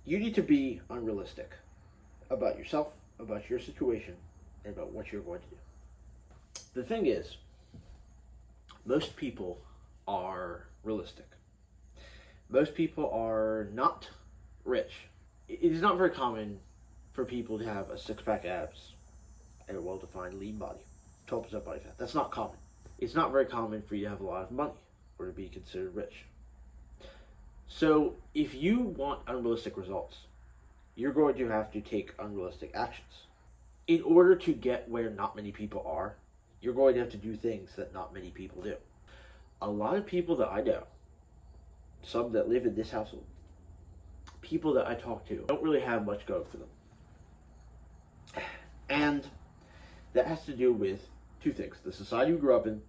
You need to be unrealistic about yourself, about your situation, and about what you're going to do. The thing is, most people are realistic. Most people are not rich. It is not very common for people to have a six pack abs and a well defined lean body, 12% body fat. That's not common. It's not very common for you to have a lot of money or to be considered rich. So, if you want unrealistic results, you're going to have to take unrealistic actions. In order to get where not many people are, you're going to have to do things that not many people do. A lot of people that I know, some that live in this household, people that I talk to, don't really have much going for them. And that has to do with two things: the society we grew up in,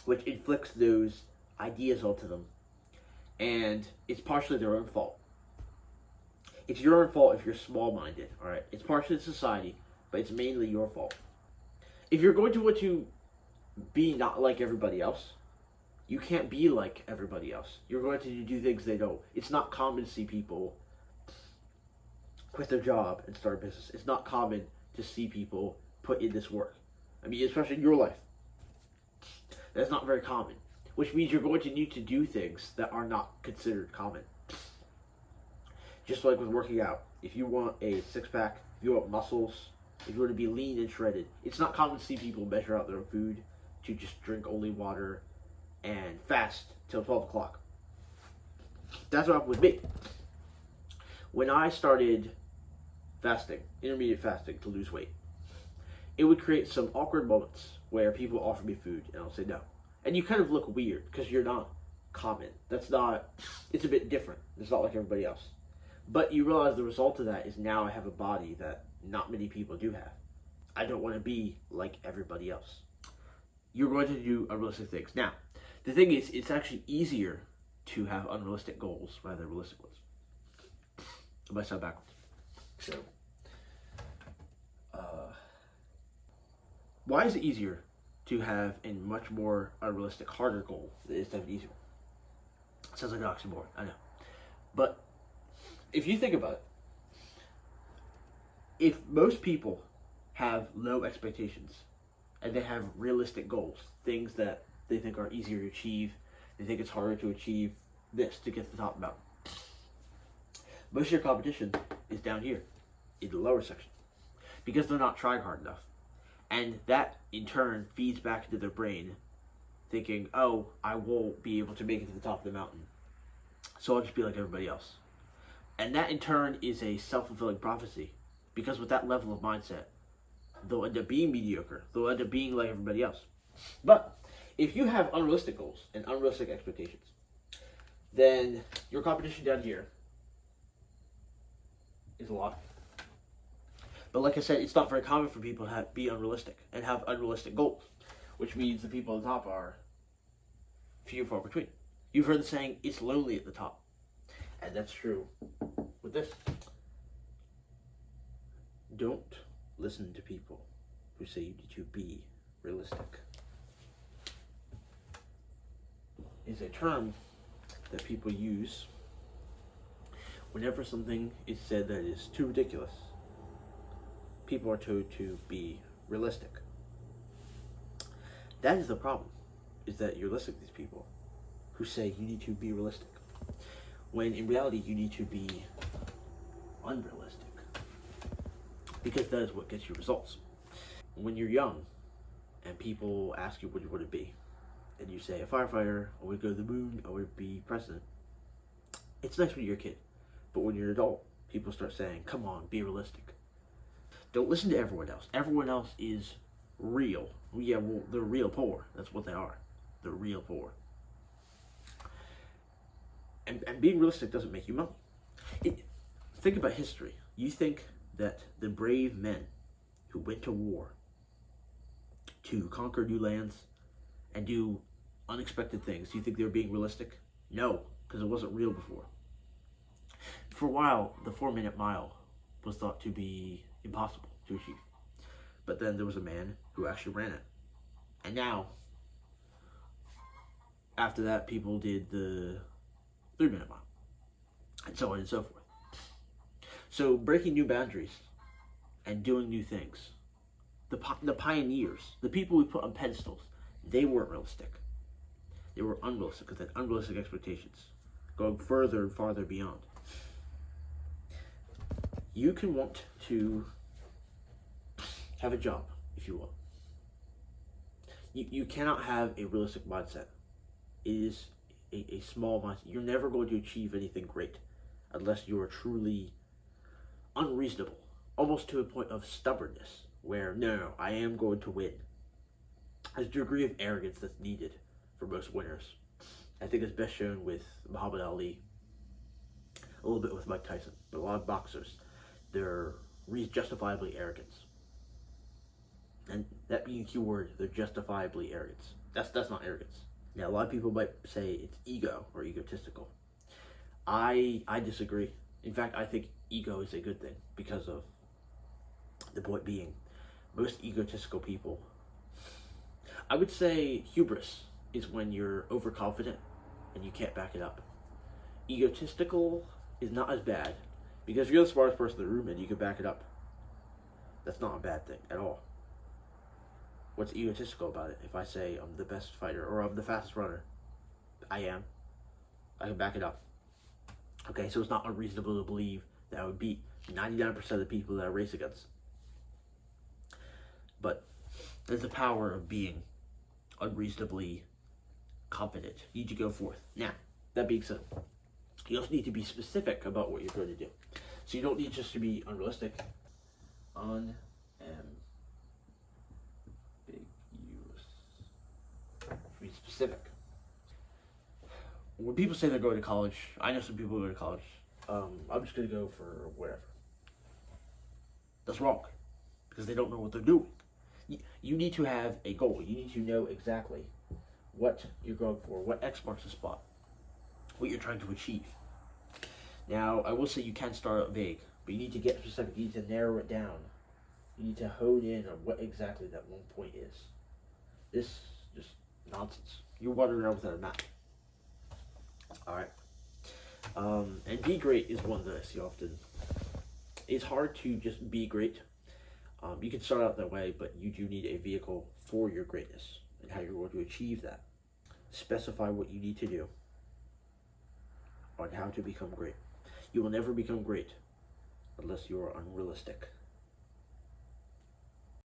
which inflicts those ideas onto them, and it's partially their own fault. It's your own fault if you're small-minded, all right? It's partially society, but it's mainly your fault. If you're going to want to be not like everybody else, you can't be like everybody else. You're going to do things they don't. It's not common to see people quit their job and start a business. It's not common to see people put in this work. I mean, especially in your life. That's not very common, which means you're going to need to do things that are not considered common. Just like with working out. If you want a six-pack, if you want muscles, if you want to be lean and shredded, it's not common to see people measure out their own food, to just drink only water and fast till 12 o'clock. That's what happened with me. When I started fasting, intermediate fasting, to lose weight, it would create some awkward moments where people offer me food and I'll say no. And you kind of look weird because you're not common. It's a bit different. It's not like everybody else. But you realize the result of that is now I have a body that not many people do have. I don't want to be like everybody else. You're going to do unrealistic things. Now, the thing is, it's actually easier to have unrealistic goals rather than realistic ones. It might sound backwards. So, why is it easier to have a much more unrealistic, harder goal than it is to have an easier one? Sounds like an oxymoron, I know. But if you think about it, if most people have low expectations and they have realistic goals, things that they think are easier to achieve, they think it's harder to achieve this to get to the top of the mountain. Most of your competition is down here in the lower section because they're not trying hard enough. And that in turn feeds back into their brain thinking, oh, I won't be able to make it to the top of the mountain, so I'll just be like everybody else. And that in turn is a self-fulfilling prophecy, because with that level of mindset, they'll end up being mediocre. They'll end up being like everybody else. But if you have unrealistic goals and unrealistic expectations, then your competition down here is a lot. But like I said, it's not very common for people to be unrealistic and have unrealistic goals, which means the people at the top are few and far between. You've heard the saying, it's lonely at the top. And that's true with this. Don't listen to people who say you need to be realistic. Is a term that people use whenever something is said that is too ridiculous. People are told to be realistic. That is the problem, is that you're listening to these people who say you need to be realistic, when in reality you need to be unrealistic, because that is what gets you results. When you're young and people ask you what you want to be, and you say a firefighter, I want to go to the moon, I want to be president, it's nice when you're a kid, but when you're an adult, people start saying, come on, be realistic. Don't listen to everyone else. Everyone else is real. Yeah, well, they're real poor. That's what they are. They're real poor. And being realistic doesn't make you money. Think about history. You think that the brave men who went to war to conquer new lands and do unexpected things, do you think they were being realistic? No, because it wasn't real before. For a while, the 4-minute mile was thought to be impossible to achieve. But then there was a man who actually ran it. And now, after that, people did the 3-minute mile. And so on and so forth. So breaking new boundaries and doing new things. The pioneers, the people we put on pedestals, they weren't realistic. They were unrealistic because they had unrealistic expectations, going further and farther beyond. You can want to have a job if you want. You cannot have a realistic mindset. It is a small mindset. You're never going to achieve anything great unless you are truly unreasonable, almost to a point of stubbornness, where no, I am going to win. There's a degree of arrogance that's needed for most winners. I think it's best shown with Muhammad Ali, a little bit with Mike Tyson, but a lot of boxers, they're justifiably arrogant. And that being a key word, they're justifiably arrogant. That's not arrogance. Now, a lot of people might say it's ego or egotistical. I disagree. In fact, I think ego is a good thing because of the point being, most egotistical people, I would say hubris is when you're overconfident and you can't back it up. Egotistical is not as bad because if you're the smartest person in the room and you can back it up, that's not a bad thing at all. What's egotistical about it? If I say I'm the best fighter or I'm the fastest runner, I am. I can back it up. Okay, so it's not unreasonable to believe that I would beat 99% of the people that I race against. But there's the power of being unreasonably confident. You need to go forth. Now, that being said, you also need to be specific about what you're going to do. So you don't need just to be unrealistic. Be specific. When people say they're going to college, I know some people go to college. I'm just going to go for whatever. That's wrong because they don't know what they're doing. You need to have a goal. You need to know exactly what you're going for, what X marks the spot, what you're trying to achieve. Now, I will say you can start out vague, but you need to get specific. You need to narrow it down. You need to hone in on what exactly that one point is. This just nonsense. You're wandering around without a map. Alright. And be great is one that I see often. It's hard to just be great. You can start out that way, but you do need a vehicle for your greatness and how you're going to achieve that. Specify what you need to do on how to become great. You will never become great unless you are unrealistic.